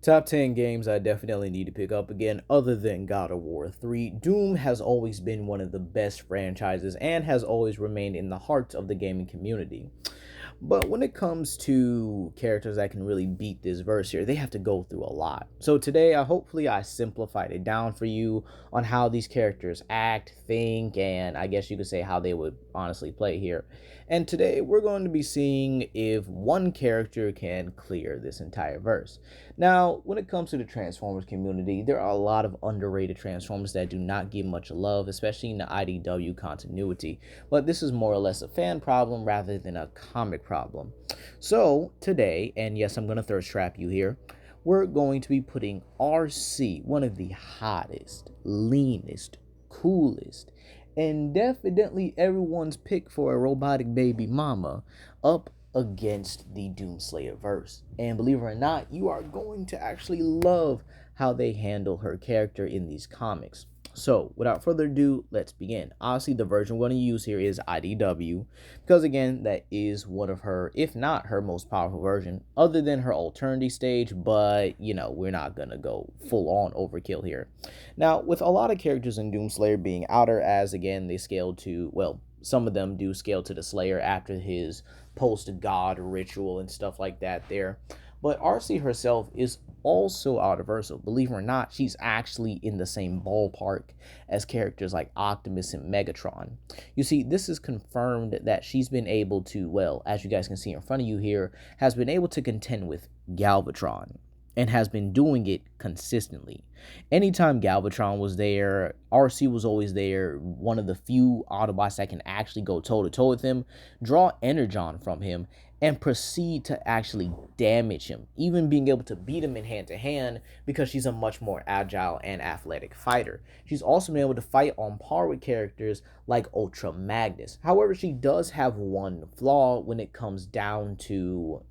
Top 10 games I definitely need to pick up again, other than God of War 3. Doom has always been one of the best franchises and has always remained in the heart of the gaming community. But when it comes to characters that can really beat this verse here, they have to go through a lot. So today, hopefully I simplified it down for you on how these characters act, think, and I guess you could say how they would honestly play here. And today, we're going to be seeing if one character can clear this entire verse. Now, when it comes to the Transformers community, there are a lot of underrated Transformers that do not get much love, especially in the IDW continuity. But this is more or less a fan problem rather than a comic problem. So today, and yes, I'm going to thirst trap you here, we're going to be putting Arcee, one of the hottest, leanest, coolest, and definitely everyone's pick for a robotic baby mama, up against the Doomslayer verse. And believe it or not, you are going to actually love how they handle her character in these comics. So, without further ado, let's begin. Obviously, the version we're going to use here is IDW, because again, that is one of her, if not her most powerful version, other than her Alternity stage, but, you know, we're not going to go full-on overkill here. Now, with a lot of characters in Doomslayer being outer, as again, they scale to, well, some of them do scale to the Slayer after his post-god ritual and stuff like that there. But Arcee herself is also Outerversal. Believe it or not, she's actually in the same ballpark as characters like Optimus and Megatron. You see, this is confirmed that she's been able to, well, as you guys can see in front of you here, has been able to contend with Galvatron and has been doing it consistently. Anytime Galvatron was there, Arcee was always there, one of the few Autobots that can actually go toe-to-toe with him, draw Energon from him, and proceed to actually damage him, even being able to beat him in hand-to-hand because she's a much more agile and athletic fighter. She's also been able to fight on par with characters like Ultra Magnus. However, she does have one flaw when it comes down to,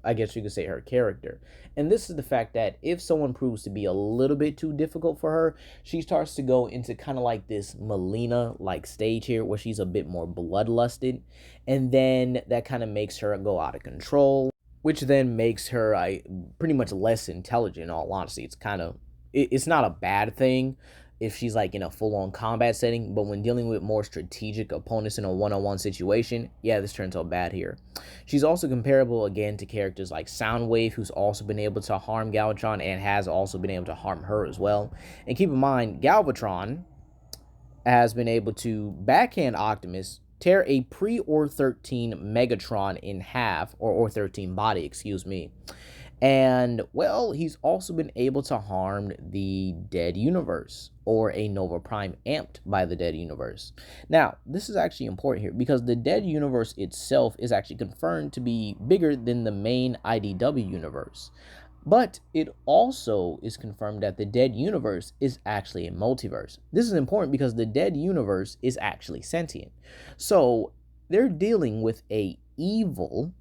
I guess you could say, her character. And this is the fact that if someone proves to be a little bit too difficult for her, she starts to go into kind of like this Melina-like stage here where she's a bit more bloodlusted. And then that kind of makes her go out of control, which then makes her pretty much less intelligent, in all honesty. It's not a bad thing if she's like in a full-on combat setting, but when dealing with more strategic opponents in a one-on-one situation, yeah, this turns out bad here. She's also comparable again to characters like Soundwave, who's also been able to harm Galvatron and has also been able to harm her as well. And keep in mind, Galvatron has been able to backhand Optimus, tear a pre-Or 13 Megatron in half, or Or 13 body, excuse me. And, well, he's also been able to harm the Dead Universe, or a Nova Prime amped by the Dead Universe. Now, this is actually important here, because the Dead Universe itself is actually confirmed to be bigger than the main IDW universe. But it also is confirmed that the Dead Universe is actually a multiverse. This is important because the Dead Universe is actually sentient. So, they're dealing with a evil,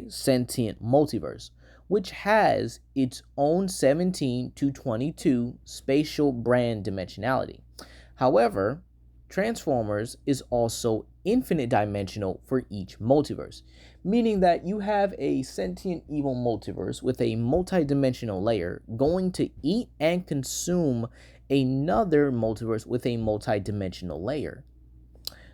sentient multiverse, which has its own 17 to 22 spatial brand dimensionality. However, Transformers is also infinite dimensional for each multiverse, meaning that you have a sentient evil multiverse with a multi-dimensional layer going to eat and consume another multiverse with a multi-dimensional layer.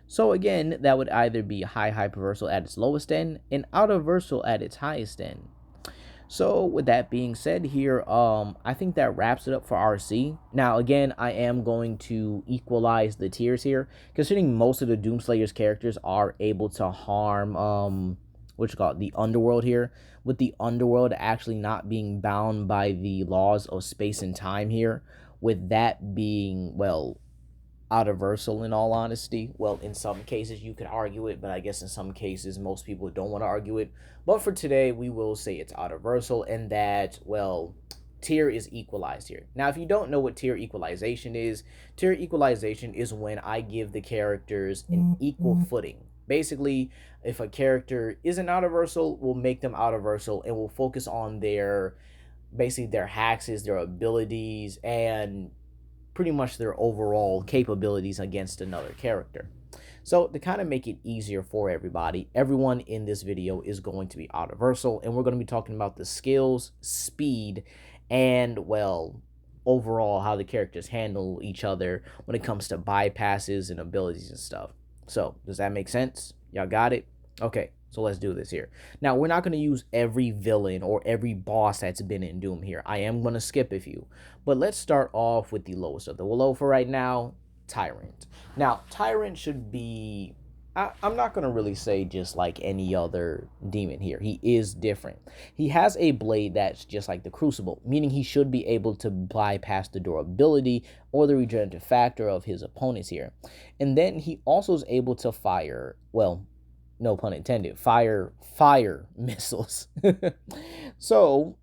So again, that would either be high hyperversal at its lowest end and outerversal at its highest end. So with that being said here, I think that wraps it up for Arcee. Now again, I am going to equalize the tiers here, considering most of the Doomslayer's characters are able to harm the underworld here, with the underworld actually not being bound by the laws of space and time here, with that being, well, outerversal in all honesty. Well, in some cases you could argue it, but I guess in some cases most people don't want to argue it. But for today, we will say it's outerversal, and that, well, tier is equalized here. Now, if you don't know what tier equalization is when I give the characters an equal footing. Basically, if a character isn't outerversal, we'll make them outerversal, and we'll focus on their hacks, their abilities, and pretty much their overall capabilities against another character. So to kind of make it easier for everybody, everyone in this video is going to be outerversal, and we're going to be talking about the skills, speed, and, well, overall how the characters handle each other when it comes to bypasses and abilities and stuff. So, does that make sense? Y'all got it? Okay, so let's do this here. Now, we're not going to use every villain or every boss that's been in Doom here. I am going to skip a few. But let's start off with the lowest of the low for right now, Tyrant. Now, Tyrant should be, I'm not going to really say just like any other demon here. He is different. He has a blade that's just like the Crucible, meaning he should be able to bypass the durability or the regenerative factor of his opponents here. And then he also is able to fire, well, no pun intended, fire missiles. So,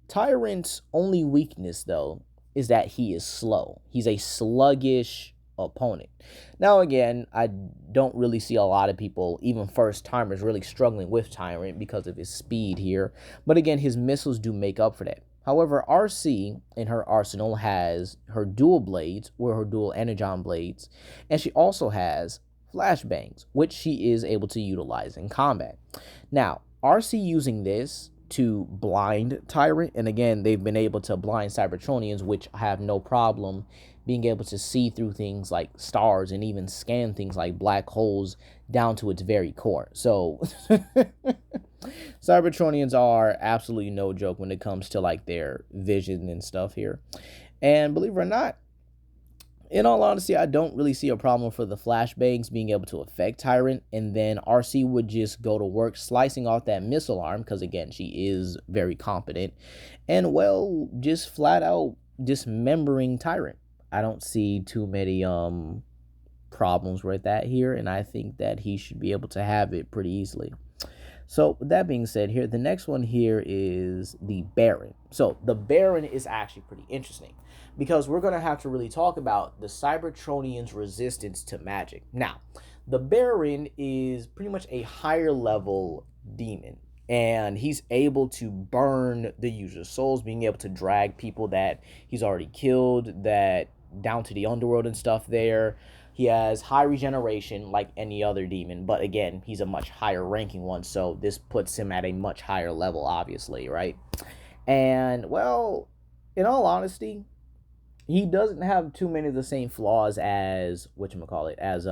Tyrant's only weakness, though, is that he is slow. He's a sluggish opponent. Now, again, I don't really see a lot of people, even first timers, really struggling with Tyrant because of his speed here. But again, his missiles do make up for that. However, Arcee in her arsenal has her dual blades, or her dual energon blades, and she also has flashbangs, which she is able to utilize in combat. Now, Arcee using this to blind Tyrant, and again, they've been able to blind Cybertronians, which have no problem being able to see through things like stars and even scan things like black holes down to its very core. So Cybertronians are absolutely no joke when it comes to like their vision and stuff here. And believe it or not, in all honesty, I don't really see a problem for the flashbangs being able to affect Tyrant, and then Arcee would just go to work slicing off that missile arm, because again, she is very competent, and, well, just flat out dismembering Tyrant. I don't see too many problems with that here, and I think that he should be able to have it pretty easily. So, with that being said here, the next one here is the Baron. So, the Baron is actually pretty interesting because we're going to have to really talk about the Cybertronians' resistance to magic. Now, the Baron is pretty much a higher level demon, and he's able to burn the user's souls, being able to drag people that he's already killed that down to the underworld and stuff there. He has high regeneration like any other demon, but again, he's a much higher ranking one, so this puts him at a much higher level, obviously, right? And, well, in all honesty, he doesn't have too many of the same flaws as whatchamacallit, as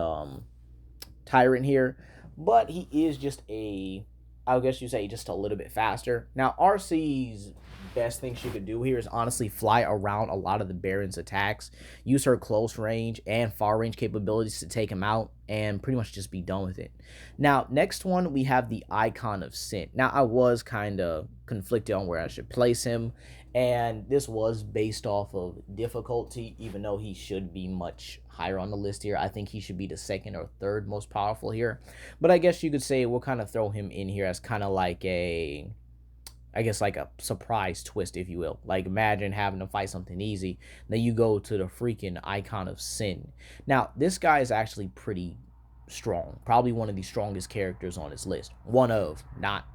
Tyrant here, but he is just I guess you say just a little bit faster. Now, Arcee's best thing she could do here is honestly fly around a lot of the Baron's attacks, use her close range and far range capabilities to take him out, and pretty much just be done with it. Now, next one, we have the Icon of Sin. Now, I was kind of conflicted on where I should place him, and this was based off of difficulty, even though he should be much higher on the list here. I think he should be the second or third most powerful here. But I guess you could say we'll kind of throw him in here as kind of like I guess like a surprise twist, if you will. Like, imagine having to fight something easy, then you go to the freaking Icon of Sin. Now, this guy is actually pretty strong. Probably one of the strongest characters on this list. One of, not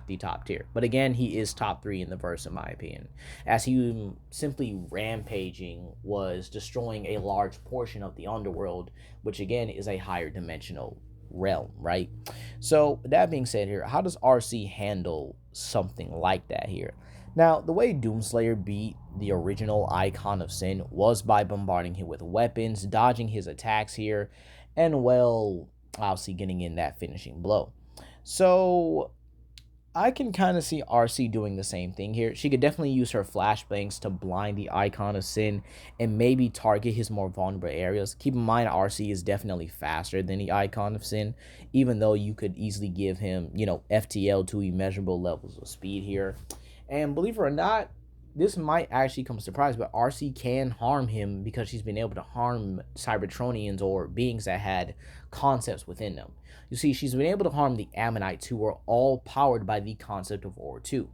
the top tier. But again, he is top 3 in the verse, in my opinion, as he simply rampaging was destroying a large portion of the underworld, which again is a higher dimensional realm, right? So that being said here, how does Arcee handle something like that here? Now, the way Doomslayer beat the original Icon of Sin was by bombarding him with weapons, dodging his attacks here, and, well, obviously getting in that finishing blow. So I can kind of see Arcee doing the same thing here. She could definitely use her flashbangs to blind the Icon of Sin and maybe target his more vulnerable areas. Keep in mind, Arcee is definitely faster than the Icon of Sin, even though you could easily give him, FTL to immeasurable levels of speed here. And believe it or not, this might actually come as a surprise, but Arcee can harm him because she's been able to harm Cybertronians or beings that had concepts within them. You see, she's been able to harm the Ammonites, who are all powered by the concept of Ore 2.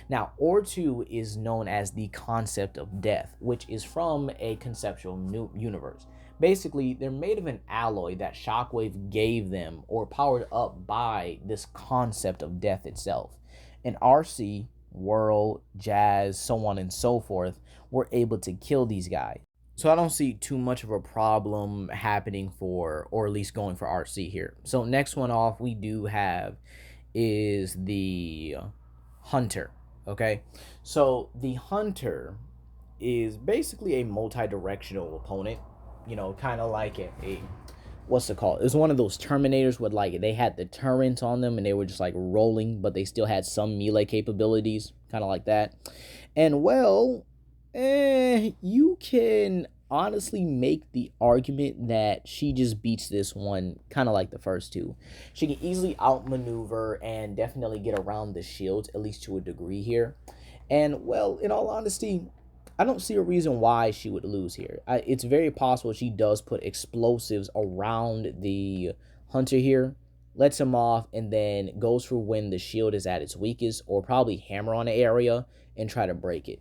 Now, Ore 2 is known as the concept of death, which is from a conceptual new universe. Basically, they're made of an alloy that Shockwave gave them, or powered up by this concept of death itself. And Arcee, Whirl, Jazz, so on and so forth, were able to kill these guys. So I don't see too much of a problem happening for, or at least going for Arcee here. So next one off we do have is the Hunter. Okay, so the hunter is basically a multi-directional opponent. Kind of like a what's it called? It was one of those Terminators with like they had the turrets on them and they were just like rolling, but they still had some melee capabilities, kind of like that. And well, you can honestly make the argument that she just beats this one kind of like the first two. She can easily outmaneuver and definitely get around the shields, at least to a degree here. And well, in all honesty, I don't see a reason why she would lose here. It's very possible she does put explosives around the hunter here, lets him off, and then goes for when the shield is at its weakest, or probably hammer on the area and try to break it.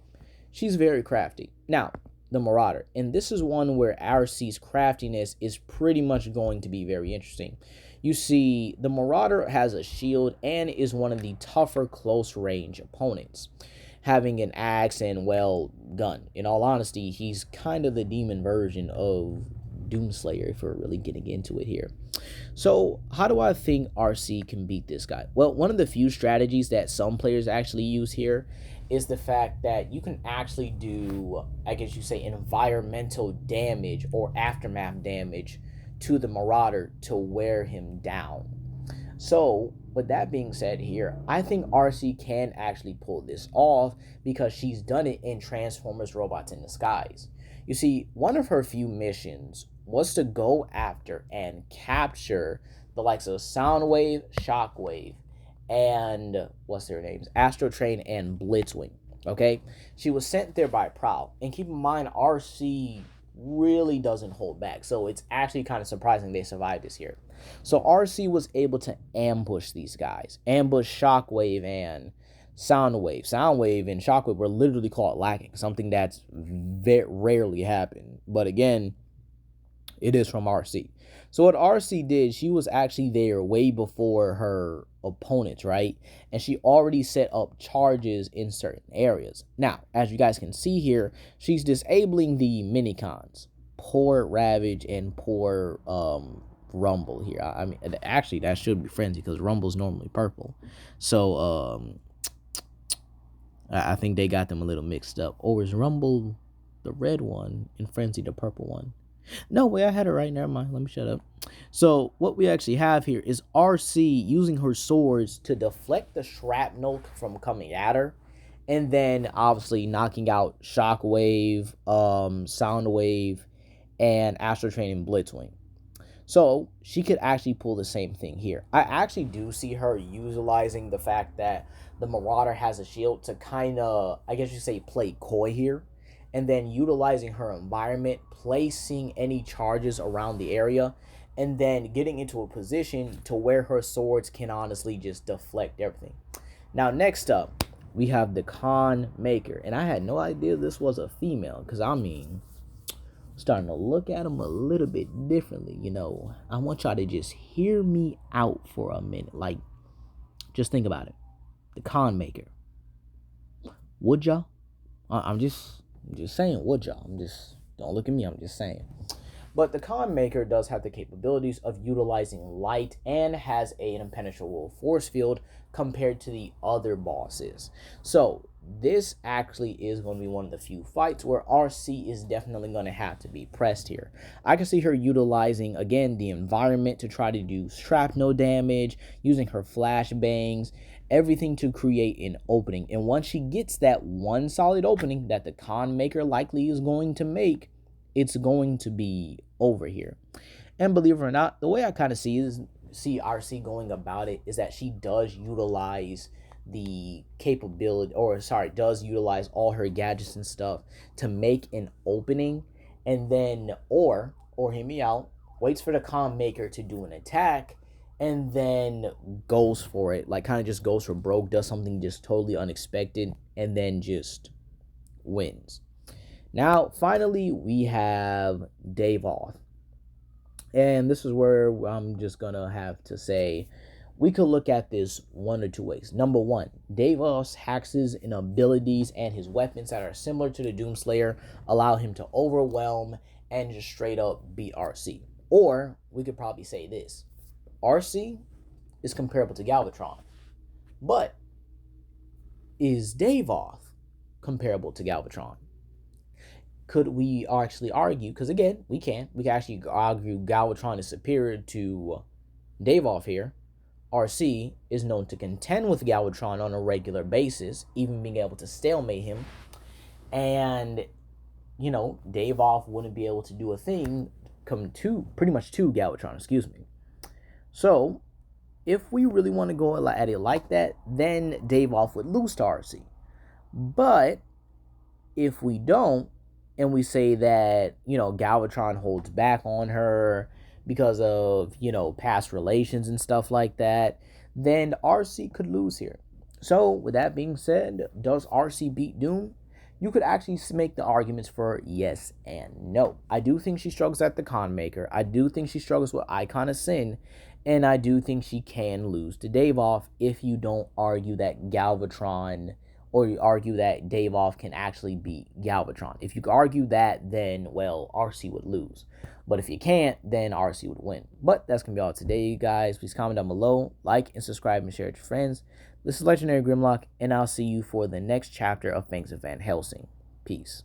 She's very crafty. Now, the Marauder, and this is one where Arcee's craftiness is pretty much going to be very interesting. You see, the Marauder has a shield and is one of the tougher close range opponents, having an axe and, well, gun. In all honesty, he's kind of the demon version of Doomslayer if we're really getting into it here. So how do I think Arcee can beat this guy? Well, one of the few strategies that some players actually use here is the fact that you can actually do, I guess you say, environmental damage or aftermath damage to the Marauder to wear him down. So, with that being said here, I think Arcee can actually pull this off because she's done it in Transformers Robots in Disguise. You see, one of her few missions was to go after and capture the likes of Soundwave, Shockwave, and what's their names? Astro Train and Blitzwing. Okay? She was sent there by Prowl. And keep in mind, Arcee really doesn't hold back. So it's actually kind of surprising they survived this here. So Arcee was able to ambush these guys. Ambush Shockwave and Soundwave. Soundwave and Shockwave were literally caught lacking. Something that's very rarely happened. But again, it is from Arcee. So what Arcee did, she was actually there way before her opponents, right? And she already set up charges in certain areas. Now, as you guys can see here, she's disabling the minicons. Poor Ravage and poor Rumble here. I mean, actually, that should be Frenzy because Rumble's normally purple. So, I think they got them a little mixed up. Or is Rumble the red one and Frenzy the purple one? No, wait, I had it right. Never mind. Let me shut up. So what we actually have here is Arcee using her swords to deflect the shrapnel from coming at her, and then obviously knocking out Shockwave, Soundwave, and Astro Train and Blitzwing. So she could actually pull the same thing here. I actually do see her utilizing the fact that the Marauder has a shield to kind of, I guess you say, play coy here, and then utilizing her environment, placing any charges around the area, and then getting into a position to where her swords can honestly just deflect everything. Now, next up, we have the Con Maker, and I had no idea this was a female, because I mean, starting to look at them a little bit differently. I want y'all to just hear me out for a minute. Like, just think about it. The Con Maker. Would y'all? I'm just saying, would y'all? Don't look at me, I'm just saying. But the Con Maker does have the capabilities of utilizing light and has an impenetrable force field compared to the other bosses. So this actually is going to be one of the few fights where Arcee is definitely going to have to be pressed here. I can see her utilizing, again, the environment to try to do shrapnel damage, using her flashbangs, everything to create an opening. And once she gets that one solid opening that the Con Maker likely is going to make, it's going to be over here. And believe it or not, the way I kind of see Arcee going about it is that she does utilize the capability, does utilize all her gadgets and stuff to make an opening, and then or hear me out, waits for the Con Maker to do an attack, and then goes for it, like kind of just goes for broke, does something just totally unexpected, and then just wins. Now, finally, we have Davoth. And this is where I'm just going to have to say, we could look at this one or two ways. Number one, Davoth's hexes and abilities and his weapons that are similar to the Doomslayer allow him to overwhelm and just straight up beat Arcee. Or, we could probably say this. Arcee is comparable to Galvatron. But is Davoth comparable to Galvatron? Could we actually argue, because again, we can actually argue Galvatron is superior to Davoth here. Arcee is known to contend with Galvatron on a regular basis, even being able to stalemate him. And, Davoth wouldn't be able to do a thing pretty much to Galvatron, excuse me. So, if we really want to go at it like that, then Davoth would lose to Arcee. But if we don't, and we say that, Galvatron holds back on her because of, past relations and stuff like that, then Arcee could lose here. So, with that being said, does Arcee beat Doom? You could actually make the arguments for yes and no. I do think she struggles at the Con Maker. I do think she struggles with Icon of Sin. And I do think she can lose to Davoth if you don't argue that Galvatron, or you argue that Davoth can actually beat Galvatron. If you argue that, then, well, Arcee would lose. But if you can't, then Arcee would win. But that's going to be all today, you guys. Please comment down below, like and subscribe and share with your friends. This is Legendary Grimlock, and I'll see you for the next chapter of Fangs of Van Helsing. Peace.